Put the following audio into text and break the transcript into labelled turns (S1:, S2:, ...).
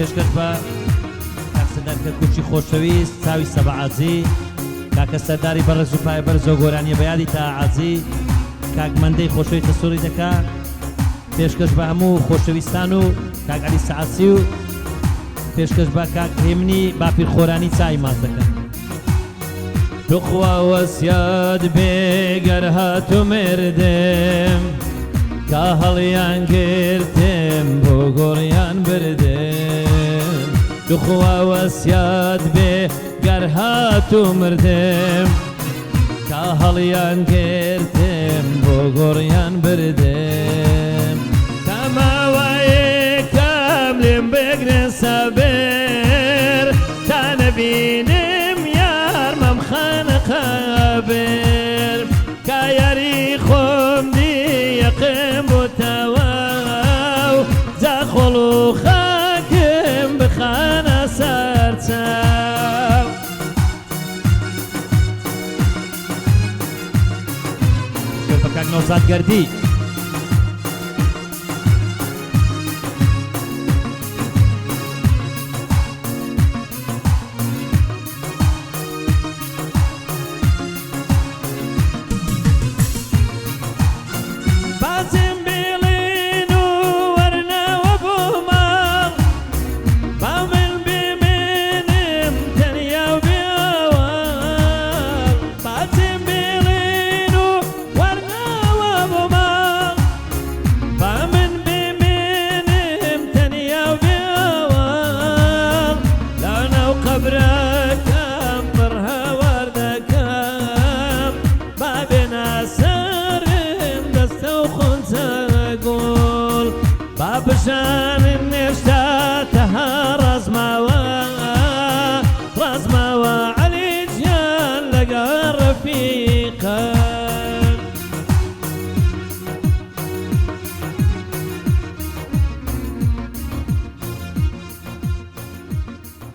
S1: پێشکەش بە کاک سەردارکە کوچی خۆشەویست چاوی سەبعەجی، کاکە سەرداری بەڕێز و پایە بەرز و گۆرانیە بە یادی تاعەجی، کاک مەندەی خۆشەویستە سووری دەکا، پێشکەش بە هەموو خۆشەویستان و کاک عەلی سەعەسی و پێشکەش بە کاک هێمنی باپیر خۆرانی چای ماز دەکەن. توخوا وەسیات بێگەر هاتو مردم کە هەڵیان گرتم بۆ گۆڕیان بردم. توخوا وەسیات بێگەر هاتو مردم کە هەڵیان گرتم بۆ گۆڕیان بردم. تەماوەیەکەم لێم بگرن سەبر تا نەبینم یارمەم خانە قەبر کە یاری خۆم دیەقم بۆ تەواو جاخۆڵ و خاکم بخانە سەرچاو. بە کاک نەوزاد گەردی بابشان النشت